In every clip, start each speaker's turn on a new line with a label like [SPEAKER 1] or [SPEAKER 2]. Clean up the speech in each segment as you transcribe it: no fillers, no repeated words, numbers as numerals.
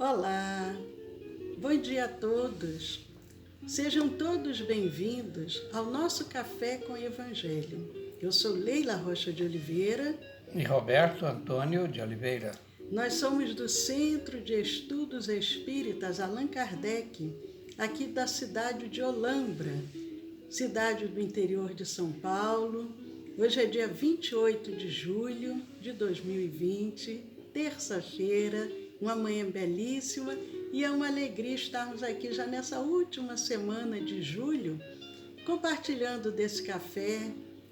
[SPEAKER 1] Olá, bom dia a todos. Sejam todos bem-vindos ao nosso Café com Evangelho. Eu sou Leila Rocha de Oliveira.
[SPEAKER 2] E Roberto Antônio de Oliveira.
[SPEAKER 1] Nós somos do Centro de Estudos Espíritas Allan Kardec, aqui da cidade de Olambra, cidade do interior de São Paulo. Hoje é dia 28 de julho de 2020, terça-feira, uma manhã belíssima, e é uma alegria estarmos aqui já nessa última semana de julho, compartilhando desse café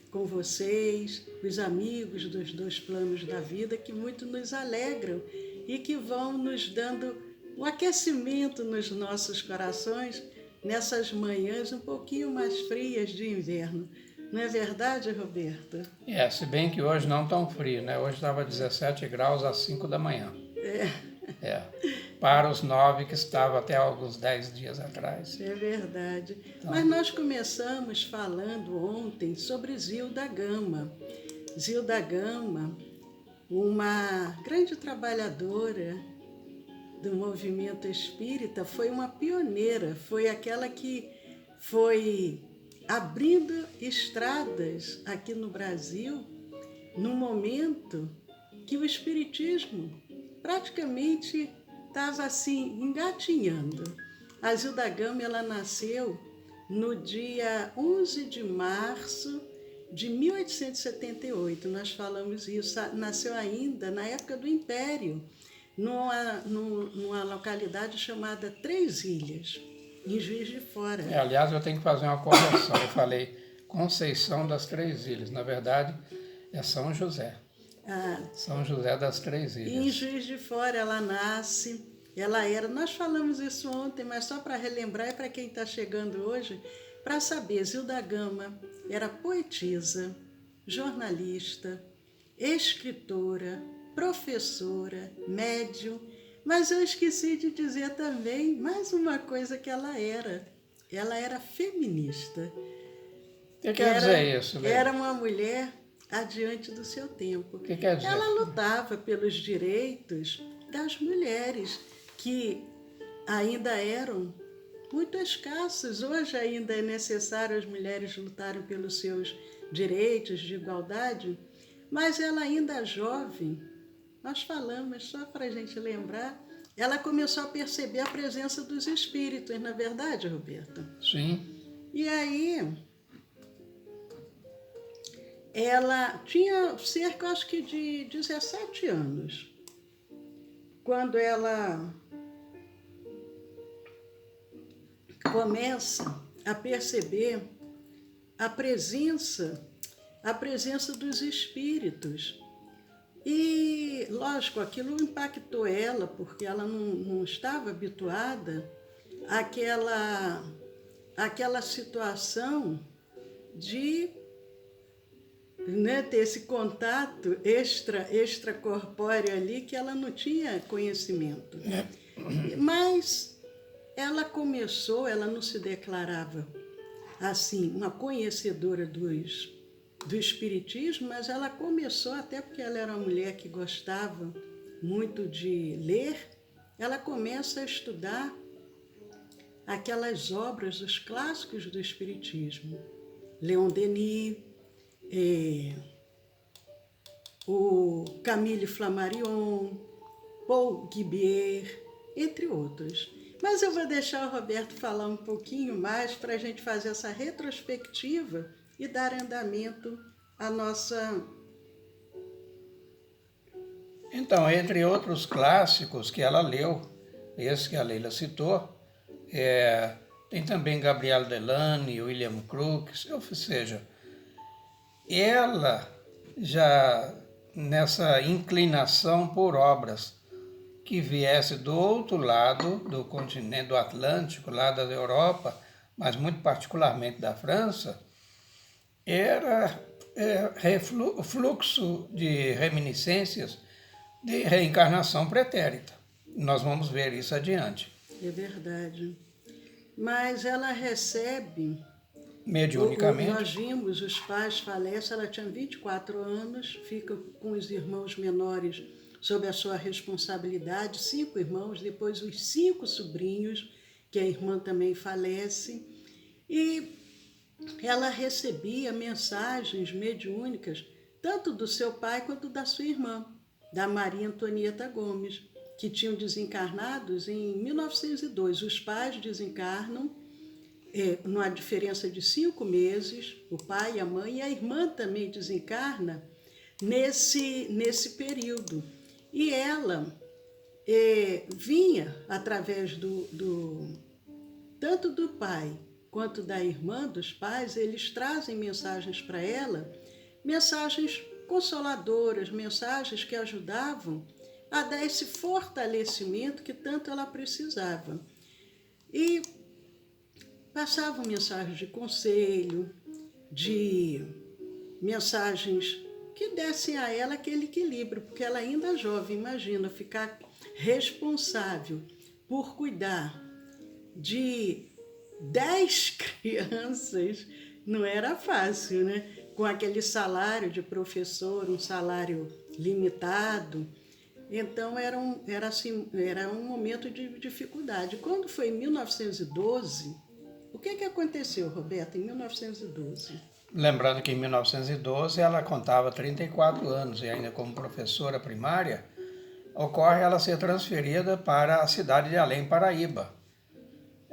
[SPEAKER 1] com vocês, os amigos dos dois planos da vida, que muito nos alegram e que vão nos dando um aquecimento nos nossos corações nessas manhãs um pouquinho mais frias de inverno. Não é verdade, Roberto?
[SPEAKER 2] Se bem que hoje não tão frio, né? Hoje estava 17 graus às 5 da manhã. Para os 9 que estava até alguns 10 dias atrás.
[SPEAKER 1] É verdade. Então, mas nós começamos falando ontem sobre Zilda Gama. Zilda Gama, uma grande trabalhadora do movimento espírita, foi uma pioneira, foi aquela que foi abrindo estradas aqui no Brasil, num momento que o espiritismo praticamente estava assim, engatinhando. A Zilda Gama, ela nasceu no dia 11 de março de 1878, nós falamos isso, nasceu ainda na época do Império, numa localidade chamada Três Ilhas, em Juiz de Fora.
[SPEAKER 2] Aliás, eu tenho que fazer uma correção, eu falei Conceição das Três Ilhas, na verdade é São José. São José das Três Ilhas.
[SPEAKER 1] Em Juiz de Fora ela nasce, nós falamos isso ontem, mas só para relembrar e para quem está chegando hoje, para saber, Zilda Gama era poetisa, jornalista, escritora, professora, médium, mas eu esqueci de dizer também mais uma coisa que ela era feminista.
[SPEAKER 2] O que quer dizer isso, Leila?
[SPEAKER 1] Era uma mulher adiante do seu tempo.
[SPEAKER 2] O que quer dizer?
[SPEAKER 1] Ela lutava pelos direitos das mulheres, que ainda eram muito escassos. Hoje ainda é necessário as mulheres lutarem pelos seus direitos de igualdade, mas ela ainda jovem, nós falamos, só para a gente lembrar, ela começou a perceber a presença dos espíritos, não é verdade, Roberto?
[SPEAKER 2] Sim.
[SPEAKER 1] E aí, ela tinha cerca, acho que de 17 anos, quando ela começa a perceber a presença dos espíritos. E, lógico, aquilo impactou ela, porque ela não estava habituada àquela situação de ter esse contato extracorpóreo ali, que ela não tinha conhecimento. Mas ela não se declarava assim, uma conhecedora do espiritismo, mas ela começou, até porque ela era uma mulher que gostava muito de ler, ela começa a estudar aquelas obras, os clássicos do espiritismo. Leon Denis, o Camille Flammarion, Paul Guibier, entre outros. Mas eu vou deixar o Roberto falar um pouquinho mais para a gente fazer essa retrospectiva e dar andamento à nossa...
[SPEAKER 2] Então, entre outros clássicos que ela leu, esse que a Leila citou, tem também Gabriel Delany, William Crookes, ou seja, ela já nessa inclinação por obras que viesse do outro lado do continente, do Atlântico, lá da Europa, mas muito particularmente da França, era fluxo de reminiscências de reencarnação pretérita. Nós vamos ver isso adiante.
[SPEAKER 1] É verdade. Mas ela recebe...
[SPEAKER 2] Mediunicamente.
[SPEAKER 1] Nós vimos, os pais falecem, ela tinha 24 anos, fica com os irmãos menores sob a sua responsabilidade, 5 irmãos, depois os 5 sobrinhos, que a irmã também falece, e ela recebia mensagens mediúnicas, tanto do seu pai quanto da sua irmã, da Maria Antonieta Gomes, que tinham desencarnados em 1902. Os pais desencarnam numa diferença de 5 meses, o pai e a mãe, e a irmã também desencarna nesse período. E ela vinha através tanto do pai quanto da irmã, dos pais, eles trazem mensagens para ela, mensagens consoladoras, mensagens que ajudavam a dar esse fortalecimento que tanto ela precisava. E passavam mensagens de conselho, de mensagens que dessem a ela aquele equilíbrio, porque ela ainda é jovem, imagina, ficar responsável por cuidar de 10 crianças, não era fácil, né? Com aquele salário de professor, um salário limitado. Então, era um momento de dificuldade. Quando foi em 1912, o que aconteceu, Roberto, em 1912?
[SPEAKER 2] Lembrando que em 1912 ela contava 34 anos e ainda como professora primária, ocorre ela ser transferida para a cidade de Além, Paraíba.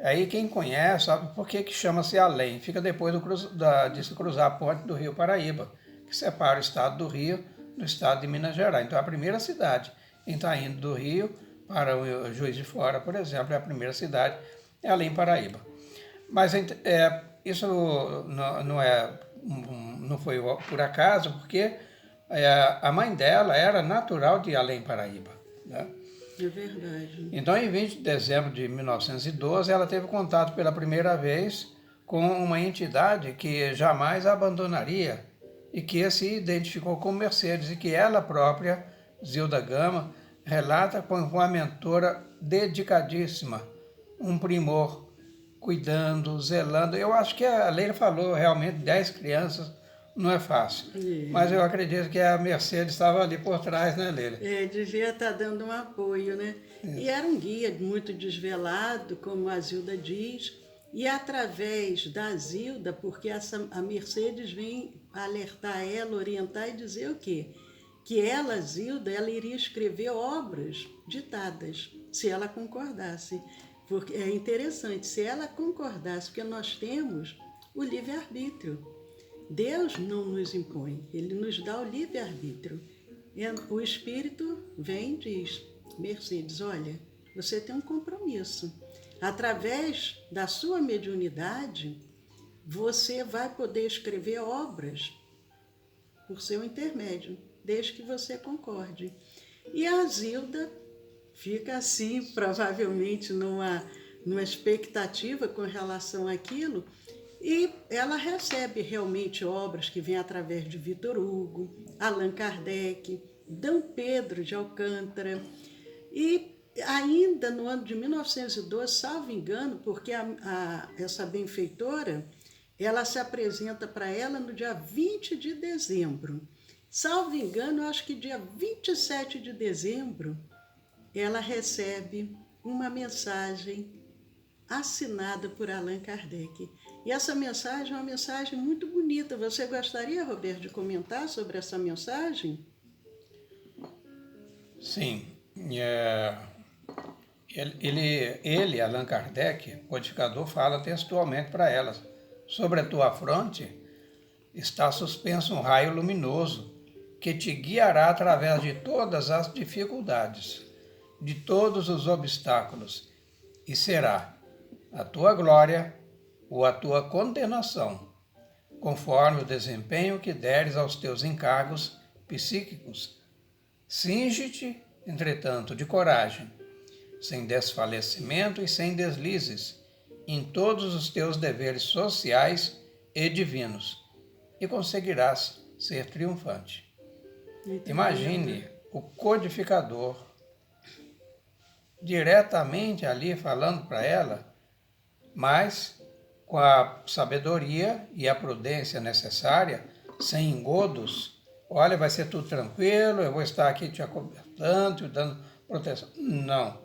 [SPEAKER 2] Aí quem conhece sabe por que chama-se Além. Fica depois de se cruzar a ponte do Rio Paraíba, que separa o estado do Rio do estado de Minas Gerais. Então, a primeira cidade, quem está indo do Rio para o Juiz de Fora, por exemplo, é a primeira cidade, é Além, Paraíba. Mas isso não foi por acaso, porque a mãe dela era natural de Além, Paraíba, né?
[SPEAKER 1] É verdade.
[SPEAKER 2] Então, em 20 de dezembro de 1912, ela teve contato pela primeira vez com uma entidade que jamais a abandonaria e que se identificou como Mercedes e que ela própria, Zilda Gama, relata com uma mentora dedicadíssima, um primor, cuidando, zelando. Eu acho que a Leila falou realmente 10 crianças, não é fácil. Mas eu acredito que a Mercedes estava ali por trás, né, Leila?
[SPEAKER 1] Devia estar dando um apoio, né? E era um guia muito desvelado, como a Zilda diz, e através da Zilda, porque a Mercedes vem alertar ela, orientar e dizer o quê? Que ela, Zilda, ela iria escrever obras ditadas, se ela concordasse. Porque é interessante, se ela concordasse, porque nós temos o livre-arbítrio. Deus não nos impõe, Ele nos dá o livre-arbítrio. O Espírito vem e diz, Mercedes, olha, você tem um compromisso. Através da sua mediunidade, você vai poder escrever obras por seu intermédio, desde que você concorde. E a Zilda fica assim, provavelmente numa expectativa com relação àquilo, e ela recebe realmente obras que vêm através de Vitor Hugo, Allan Kardec, D. Pedro de Alcântara. E ainda no ano de 1912, salvo engano, porque essa benfeitora, ela se apresenta para ela no dia 20 de dezembro. Salvo engano, acho que dia 27 de dezembro, ela recebe uma mensagem assinada por Allan Kardec. E essa mensagem é uma mensagem muito bonita. Você gostaria, Roberto, de comentar sobre essa mensagem?
[SPEAKER 2] Sim. Ele, Allan Kardec, codificador, fala textualmente para elas: sobre a tua fronte está suspenso um raio luminoso que te guiará através de todas as dificuldades, de todos os obstáculos, e será a tua glória ou a tua condenação, conforme o desempenho que deres aos teus encargos psíquicos. Cinge-te, entretanto, de coragem, sem desfalecimento e sem deslizes, em todos os teus deveres sociais e divinos, e conseguirás ser triunfante. Imagine o codificador diretamente ali falando para ela, mas com a sabedoria e a prudência necessária, sem engodos, olha, vai ser tudo tranquilo, eu vou estar aqui te acobertando, te dando proteção. Não.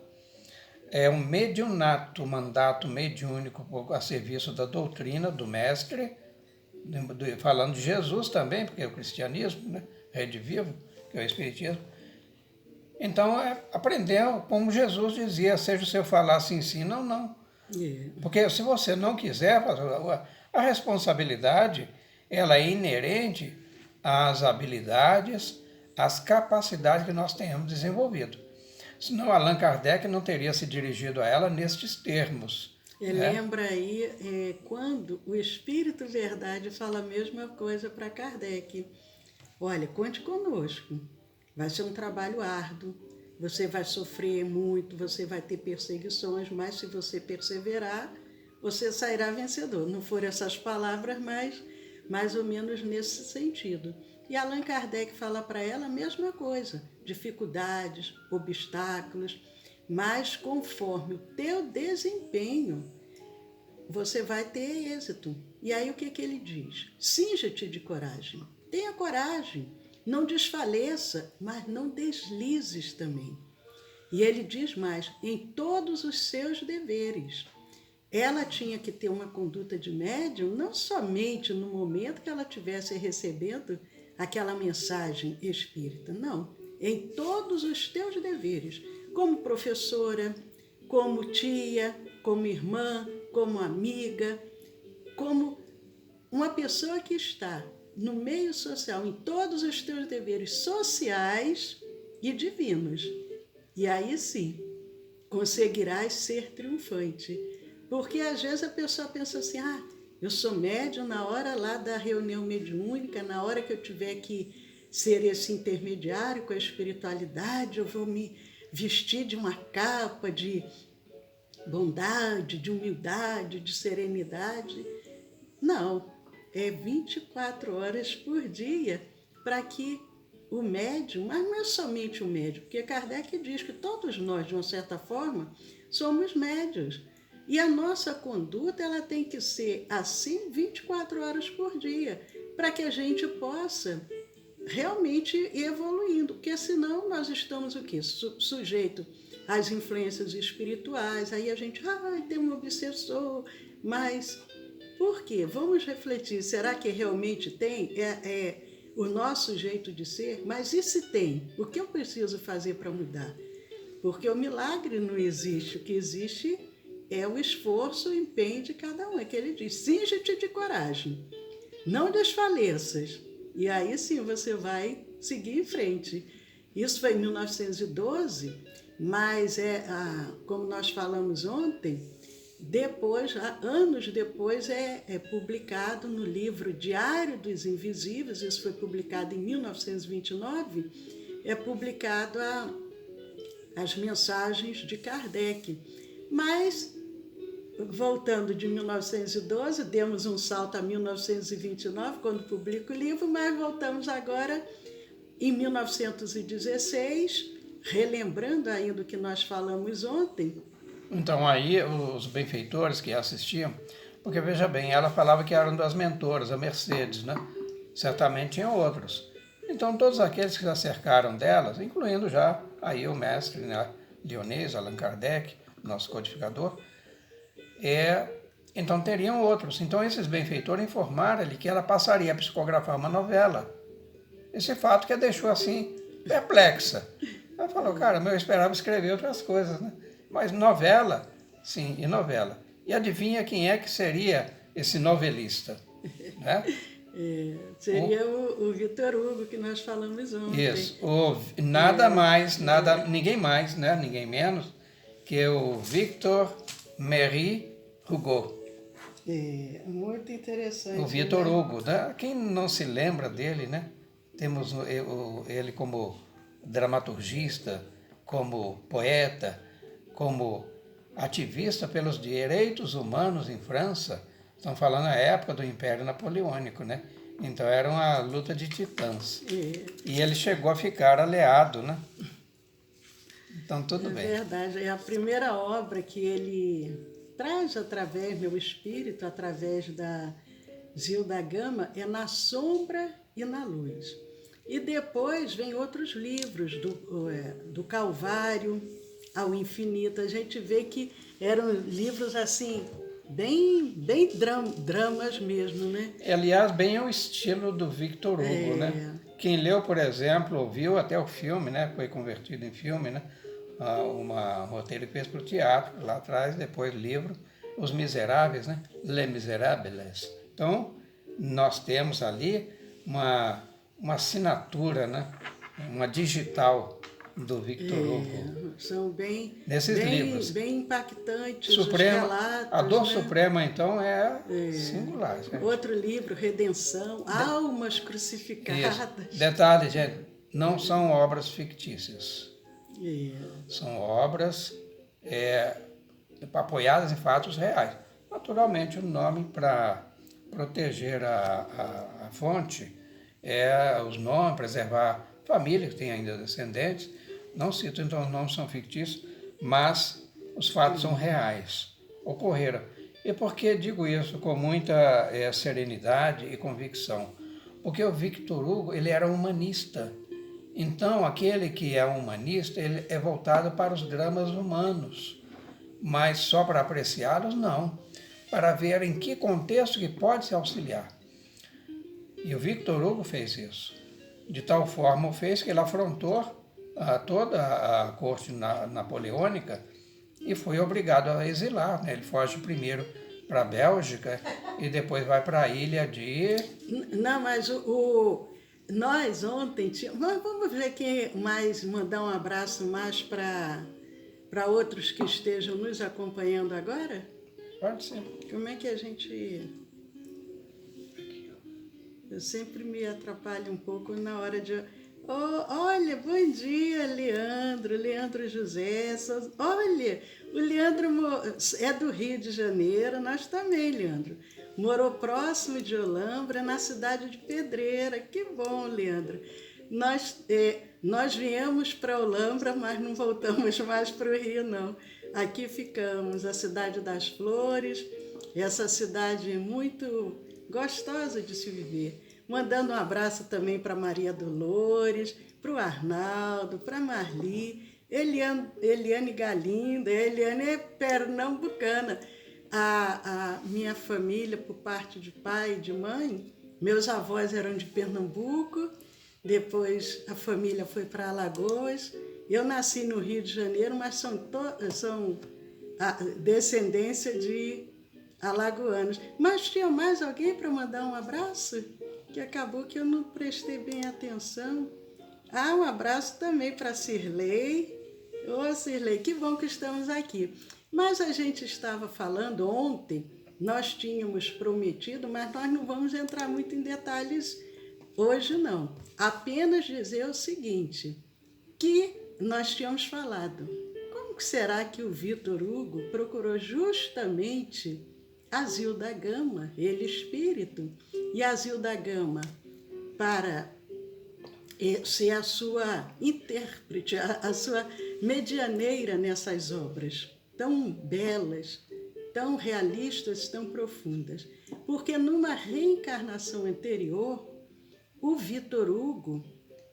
[SPEAKER 2] É um mediunato, mandato mediúnico a serviço da doutrina do mestre, falando de Jesus também, porque é o cristianismo, né? Rede vivo, que é o espiritismo. Então, aprendeu, como Jesus dizia, seja o seu falar sim, sim, não, não. Porque se você não quiser, a responsabilidade, ela é inerente às habilidades, às capacidades que nós tenhamos desenvolvido. Senão Allan Kardec não teria se dirigido a ela nestes termos.
[SPEAKER 1] Lembra aí quando o Espírito Verdade fala a mesma coisa para Kardec. Olha, conte conosco. Vai ser um trabalho árduo, você vai sofrer muito, você vai ter perseguições, mas se você perseverar, você sairá vencedor. Não foram essas palavras, mas mais ou menos nesse sentido. E Allan Kardec fala para ela a mesma coisa, dificuldades, obstáculos, mas conforme o teu desempenho, você vai ter êxito. E aí o que ele diz? Cinja-te de coragem, tenha coragem. Não desfaleça, mas não deslizes também. E ele diz mais, em todos os seus deveres. Ela tinha que ter uma conduta de médium, não somente no momento que ela estivesse recebendo aquela mensagem espírita, não. Em todos os teus deveres, como professora, como tia, como irmã, como amiga, como uma pessoa que está no meio social, em todos os teus deveres sociais e divinos. E aí sim, conseguirás ser triunfante. Porque às vezes a pessoa pensa assim, eu sou médium na hora lá da reunião mediúnica, na hora que eu tiver que ser esse intermediário com a espiritualidade, eu vou me vestir de uma capa de bondade, de humildade, de serenidade. Não. É 24 horas por dia para que o médium, mas não é somente o médium, porque Kardec diz que todos nós, de uma certa forma, somos médiuns. E a nossa conduta ela tem que ser assim 24 horas por dia, para que a gente possa realmente ir evoluindo, porque senão nós estamos o quê? Sujeito às influências espirituais, aí a gente, tem um obsessor, mas... Por quê? Vamos refletir, será que realmente tem o nosso jeito de ser? Mas e se tem? O que eu preciso fazer para mudar? Porque o milagre não existe, o que existe é o esforço, o empenho de cada um. É que ele diz, cinge-te de coragem, não desfaleças. E aí sim você vai seguir em frente. Isso foi em 1912, mas como nós falamos ontem, depois, anos depois, é publicado no livro Diário dos Invisíveis, isso foi publicado em 1929, é publicado as mensagens de Kardec. Mas, voltando de 1912, demos um salto a 1929, quando publica o livro, mas voltamos agora em 1916, relembrando ainda o que nós falamos ontem.
[SPEAKER 2] Então aí os benfeitores que assistiam, porque veja bem, ela falava que eram das mentoras, a Mercedes, né? Certamente tinham outros. Então todos aqueles que se acercaram delas, incluindo já aí o mestre, né, Dionês, Allan Kardec, nosso codificador, então teriam outros. Então esses benfeitores informaram-lhe que ela passaria a psicografar uma novela. Esse fato que a deixou assim, perplexa. Ela falou, cara, eu esperava escrever outras coisas, né? Mas novela, sim, e novela. E adivinha quem é que seria esse novelista? Né?
[SPEAKER 1] Seria o Vitor Hugo, que nós falamos ontem.
[SPEAKER 2] Isso, ninguém mais, né? Ninguém menos, que o Victor Marie Hugo.
[SPEAKER 1] Muito interessante.
[SPEAKER 2] O Vitor Hugo, né? Quem não se lembra dele, né? Temos ele como dramaturgista, como poeta, como ativista pelos direitos humanos em França. Estão falando na época do Império Napoleônico, né? Então era uma luta de titãs. E ele chegou a ficar aliado, né? Então tudo bem.
[SPEAKER 1] É verdade. É a primeira obra que ele traz através, meu espírito, através da Zilda Gama, é Na Sombra e na Luz. E depois vem outros livros, do Calvário ao Infinito. A gente vê que eram livros assim, bem dramas mesmo, né?
[SPEAKER 2] Aliás, bem o estilo do Victor Hugo, né? Quem leu, por exemplo, viu até o filme, né? Foi convertido em filme, né? Um roteiro que fez para o teatro lá atrás, depois livro, Os Miseráveis, né? Les Miserables. Então, nós temos ali uma assinatura, né? Uma digital do Victor Hugo.
[SPEAKER 1] São
[SPEAKER 2] nesses livros.
[SPEAKER 1] Bem impactantes
[SPEAKER 2] Suprema,
[SPEAKER 1] os relatos.
[SPEAKER 2] a dor
[SPEAKER 1] né?
[SPEAKER 2] suprema, então, é singular. Gente.
[SPEAKER 1] Outro livro, Redenção, Almas Crucificadas.
[SPEAKER 2] Isso. Detalhe, gente, não são obras fictícias. São obras apoiadas em fatos reais. Naturalmente, o nome, para proteger a fonte, os nomes, preservar a família, que tem ainda descendentes. Não cito, então, os nomes são fictícios, mas os fatos são reais, ocorreram. E por que digo isso com muita serenidade e convicção? Porque o Victor Hugo, ele era humanista. Então, aquele que é humanista, ele é voltado para os dramas humanos, mas só para apreciá-los, não. Para ver em que contexto que pode se auxiliar. E o Victor Hugo fez isso. De tal forma o fez que ele afrontou toda a corte napoleônica e foi obrigado a exilar. Né? Ele foge primeiro para a Bélgica e depois vai para a ilha de...
[SPEAKER 1] Não, mas nós ontem vamos ver quem mais, mandar um abraço mais para outros que estejam nos acompanhando agora?
[SPEAKER 2] Pode ser.
[SPEAKER 1] Como é que a gente... Eu sempre me atrapalho um pouco na hora de... olha, bom dia, Leandro José. Olha, o Leandro é do Rio de Janeiro, nós também, Leandro. Morou próximo de Olambra, na cidade de Pedreira. Que bom, Leandro. Nós viemos para Olambra, mas não voltamos mais para o Rio, não. Aqui ficamos, a Cidade das Flores, essa cidade muito gostosa de se viver. Mandando um abraço também para Maria Dolores, para o Arnaldo, para a Marli, Eliane Galinda. Eliane é pernambucana. A minha família, por parte de pai e de mãe, meus avós eram de Pernambuco, depois a família foi para Alagoas. Eu nasci no Rio de Janeiro, mas são a descendência de alagoanos. Mas tinha mais alguém para mandar um abraço? Que acabou que eu não prestei bem atenção. Um abraço também para Cirlei. Ô, Cirlei, que bom que estamos aqui. Mas a gente estava falando ontem, nós tínhamos prometido, mas nós não vamos entrar muito em detalhes hoje, não. Apenas dizer o seguinte, que nós tínhamos falado. Como que será que o Victor Hugo procurou justamente a Zilda Gama, ele espírito, e a Zilda Gama para ser a sua intérprete, a sua medianeira nessas obras tão belas, tão realistas, tão profundas. Porque numa reencarnação anterior, o Victor Hugo,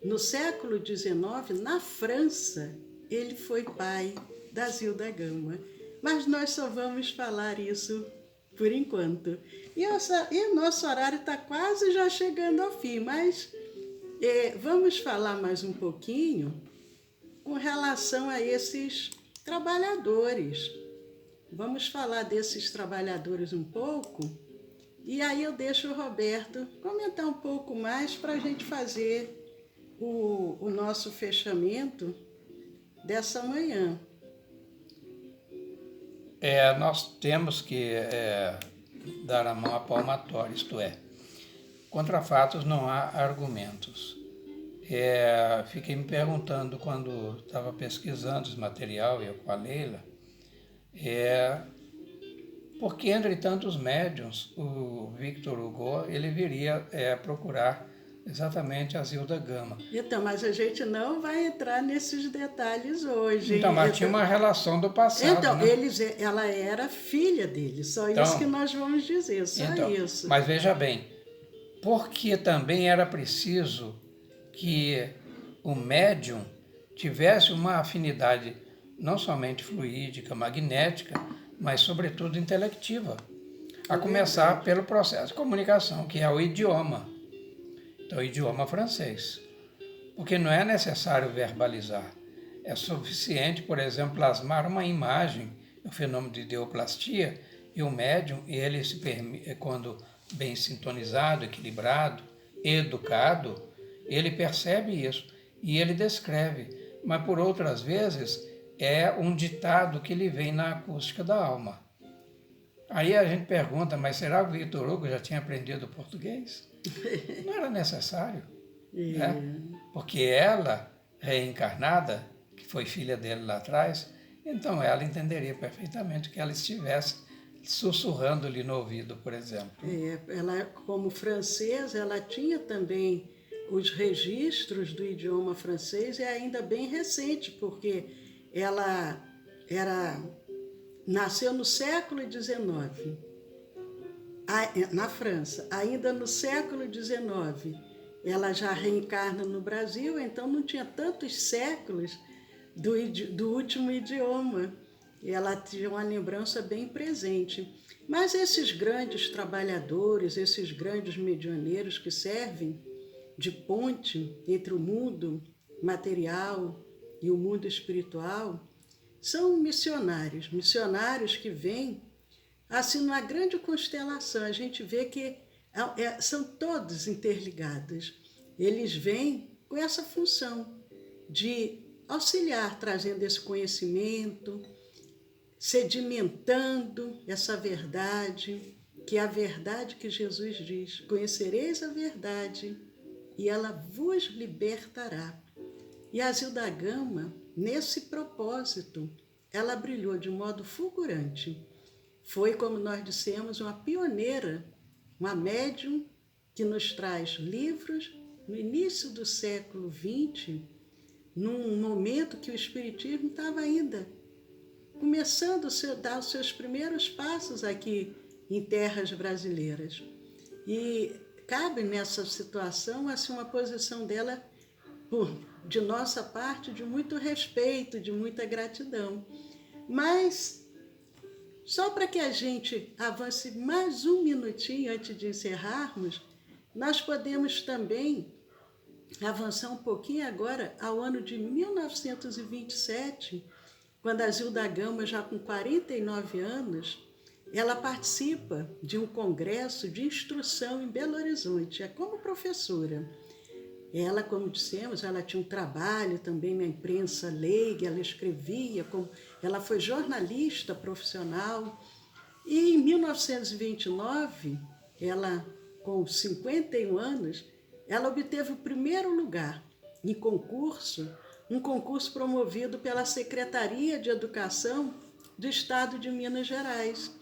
[SPEAKER 1] no século XIX, na França, ele foi pai da Zilda Gama. Mas nós só vamos falar isso por enquanto. E o nosso horário está quase já chegando ao fim, mas vamos falar mais um pouquinho com relação a esses trabalhadores. Vamos falar desses trabalhadores um pouco, e aí eu deixo o Roberto comentar um pouco mais para a gente fazer o nosso fechamento dessa manhã.
[SPEAKER 2] Nós temos que dar a mão à palmatória, isto é, contra fatos não há argumentos. Fiquei me perguntando quando estava pesquisando esse material, eu com a Leila, por que entre tantos médiuns o Victor Hugo ele viria procurar exatamente a Zilda Gama.
[SPEAKER 1] Então, mas a gente não vai entrar nesses detalhes hoje.
[SPEAKER 2] Então, mas tinha uma relação do passado,
[SPEAKER 1] então,
[SPEAKER 2] né?
[SPEAKER 1] Ela era filha dele, só isso que nós vamos dizer, só isso.
[SPEAKER 2] Mas veja bem, porque também era preciso que o médium tivesse uma afinidade não somente fluídica, magnética, mas sobretudo intelectiva, a começar pelo processo de comunicação, que é o idioma. Então, o idioma francês. Porque não é necessário verbalizar. É suficiente, por exemplo, plasmar uma imagem, o fenômeno de ideoplastia, e o médium, ele se permite, quando bem sintonizado, equilibrado, educado, ele percebe isso e ele descreve. Mas por outras vezes é um ditado que lhe vem na acústica da alma. Aí a gente pergunta, mas será que o Victor Hugo já tinha aprendido português? Não era necessário, né? Porque ela, reencarnada, que foi filha dele lá atrás, então ela entenderia perfeitamente que ela estivesse sussurrando-lhe no ouvido, por exemplo.
[SPEAKER 1] Ela, como francesa, ela tinha também os registros do idioma francês, e ainda bem recente, porque ela nasceu no século XIX, na França. Ainda no século XIX, ela já reencarna no Brasil, então não tinha tantos séculos do último idioma. E ela tinha uma lembrança bem presente. Mas esses grandes trabalhadores, esses grandes medianeiros que servem de ponte entre o mundo material e o mundo espiritual, são missionários que vêm assim numa grande constelação. A gente vê que são todos interligados. Eles vêm com essa função de auxiliar, trazendo esse conhecimento, sedimentando essa verdade, que é a verdade que Jesus diz: conhecereis a verdade e ela vos libertará. E a Zilda Gama, nesse propósito, ela brilhou de modo fulgurante. Foi, como nós dissemos, uma pioneira, uma médium que nos traz livros no início do século XX, num momento que o Espiritismo estava ainda começando a dar os seus primeiros passos aqui em terras brasileiras. E cabe nessa situação assim, uma posição dela, de nossa parte, de muito respeito, de muita gratidão. Mas, só para que a gente avance mais um minutinho antes de encerrarmos, nós podemos também avançar um pouquinho agora ao ano de 1927, quando a Zilda Gama, já com 49 anos, ela participa de um congresso de instrução em Belo Horizonte, como professora. Ela, como dissemos, ela tinha um trabalho também na imprensa leiga, ela escrevia, ela foi jornalista profissional. E em 1929, ela, com 51 anos, ela obteve o primeiro lugar em um concurso promovido pela Secretaria de Educação do Estado de Minas Gerais.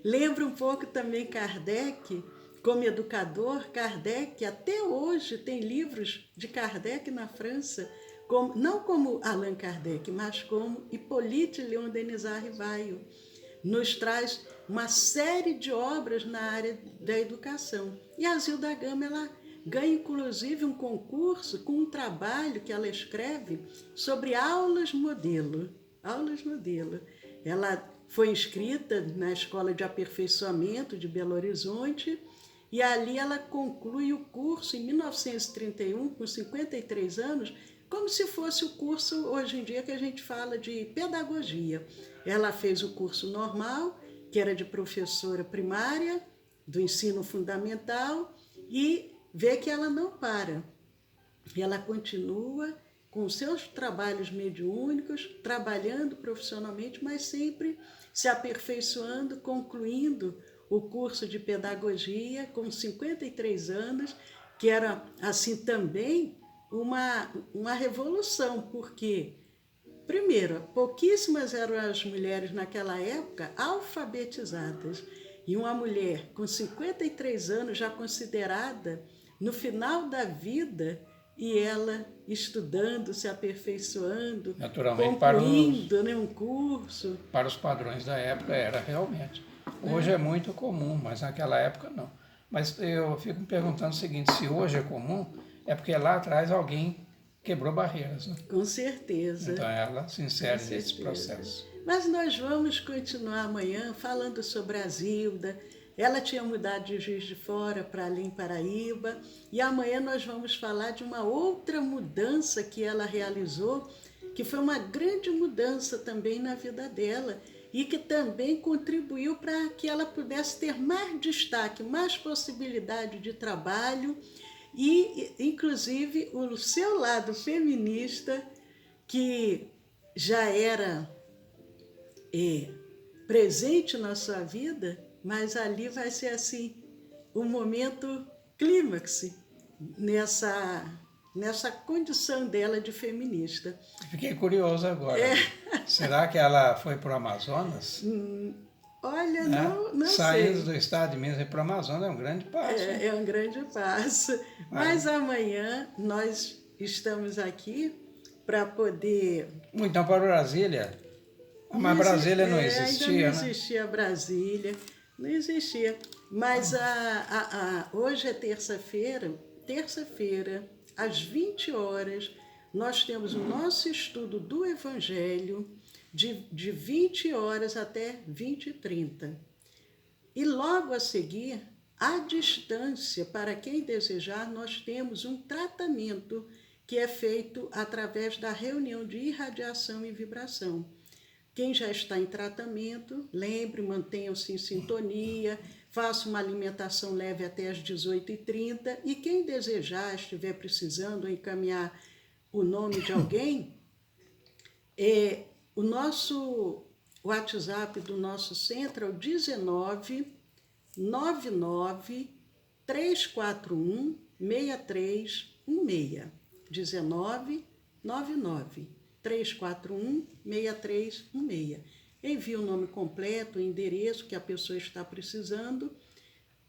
[SPEAKER 1] Lembra um pouco também Kardec, como educador. Kardec, até hoje, tem livros de Kardec na França, não como Allan Kardec, mas como Hippolyte Léon Denisard Rivaio. Nos traz uma série de obras na área da educação. E a Zilda Gama, ela ganha inclusive um concurso com um trabalho que ela escreve sobre aulas modelo. Aulas modelo. Ela foi inscrita na Escola de Aperfeiçoamento de Belo Horizonte e ali ela conclui o curso em 1931, com 53 anos, como se fosse o curso hoje em dia que a gente fala de pedagogia. Ela fez o curso normal, que era de professora primária, do ensino fundamental, e vê que ela não para. Ela continua com seus trabalhos mediúnicos, trabalhando profissionalmente, mas sempre se aperfeiçoando, concluindo o curso de pedagogia com 53 anos, que era assim também uma revolução, porque, primeiro, pouquíssimas eram as mulheres naquela época alfabetizadas, e uma mulher com 53 anos já considerada no final da vida, e ela estudando, se aperfeiçoando,
[SPEAKER 2] naturalmente,
[SPEAKER 1] concluindo um curso.
[SPEAKER 2] Para os padrões da época era realmente. Hoje é muito comum, mas naquela época não. Mas eu fico me perguntando o seguinte, se hoje é comum, é porque lá atrás alguém quebrou barreiras, né?
[SPEAKER 1] Com certeza.
[SPEAKER 2] Então ela se insere
[SPEAKER 1] Com
[SPEAKER 2] nesse
[SPEAKER 1] certeza.
[SPEAKER 2] processo.
[SPEAKER 1] Mas nós vamos continuar amanhã falando sobre a Zilda. Ela tinha mudado de Juiz de Fora para ali em Paraíba. E amanhã nós vamos falar de uma outra mudança que ela realizou, que foi uma grande mudança também na vida dela e que também contribuiu para que ela pudesse ter mais destaque, mais possibilidade de trabalho e, inclusive, o seu lado feminista, que já era presente na sua vida, mas ali vai ser assim, um momento clímax nessa condição dela de feminista.
[SPEAKER 2] Fiquei curioso agora. Será que ela foi para o Amazonas?
[SPEAKER 1] Olha, não
[SPEAKER 2] Saindo
[SPEAKER 1] sei.
[SPEAKER 2] do estado de Minas e para o Amazonas é um grande passo.
[SPEAKER 1] É um grande passo. Mas amanhã nós estamos aqui para poder...
[SPEAKER 2] Então, para Brasília? Mas Brasília não existia,
[SPEAKER 1] ainda não
[SPEAKER 2] né?
[SPEAKER 1] existia Brasília, não existia. Mas hoje é terça-feira, às 20 horas, nós temos o nosso estudo do Evangelho de 20 horas até 20h30. E logo a seguir, à distância, para quem desejar, nós temos um tratamento que é feito através da reunião de irradiação e vibração. Quem já está em tratamento, lembre, mantenham-se em sintonia, faça uma alimentação leve até às 18h30 e quem desejar, estiver precisando encaminhar o nome de alguém, o WhatsApp do nosso centro é o 19 99 341 6316. 19 99 341 6316. Envie o nome completo, o endereço que a pessoa está precisando.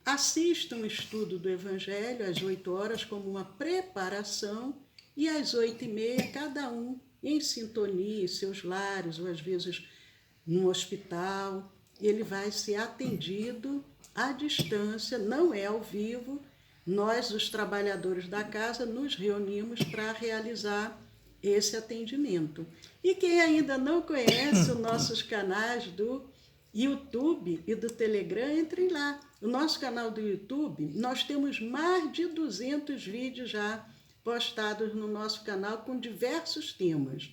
[SPEAKER 1] Assista um estudo do Evangelho às 8 horas como uma preparação e às 8h30 cada um em sintonia, em seus lares ou às vezes no hospital. Ele vai ser atendido à distância, não é ao vivo. Nós, os trabalhadores da casa, nos reunimos para realizar esse atendimento. E quem ainda não conhece os nossos canais do YouTube e do Telegram, entrem lá. O nosso canal do YouTube, nós temos mais de 200 vídeos já postados no nosso canal com diversos temas.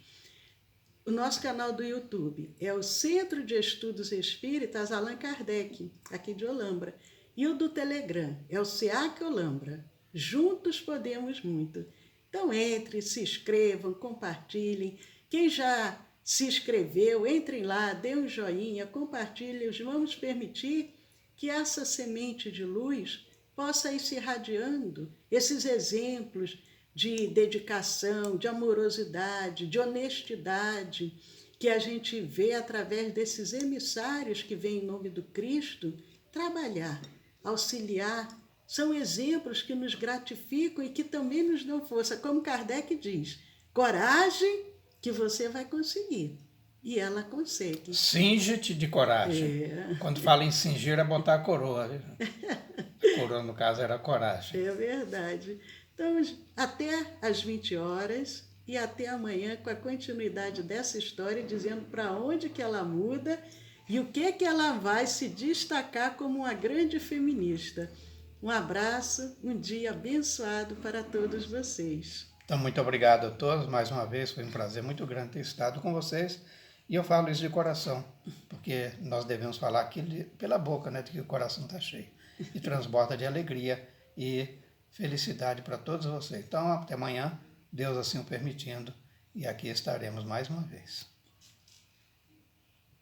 [SPEAKER 1] O nosso canal do YouTube é o Centro de Estudos Espíritas Allan Kardec, aqui de Olambra. E o do Telegram é o SEAC Olambra. Juntos podemos muito. Então entre, se inscrevam, compartilhem. Quem já se inscreveu, entrem lá, dê um joinha, compartilhem. Vamos permitir que essa semente de luz possa ir se irradiando. Esses exemplos de dedicação, de amorosidade, de honestidade, que a gente vê através desses emissários que vêm em nome do Cristo, trabalhar, auxiliar, são exemplos que nos gratificam e que também nos dão força. Como Kardec diz, coragem que você vai conseguir. E ela consegue.
[SPEAKER 2] Cinge-te de coragem. Quando fala em cingir é botar a coroa. Coroa, no caso, era coragem.
[SPEAKER 1] É verdade. Então, até às 20 horas e até amanhã com a continuidade dessa história, dizendo para onde que ela muda e o que ela vai se destacar como uma grande feminista. Um abraço, um dia abençoado para todos vocês.
[SPEAKER 2] Então, muito obrigado a todos. Mais uma vez, foi um prazer muito grande ter estado com vocês. E eu falo isso de coração, porque nós devemos falar aqui pela boca, né, de que o coração está cheio. E transborda de alegria e felicidade para todos vocês. Então, até amanhã, Deus assim o permitindo, e aqui estaremos mais uma vez.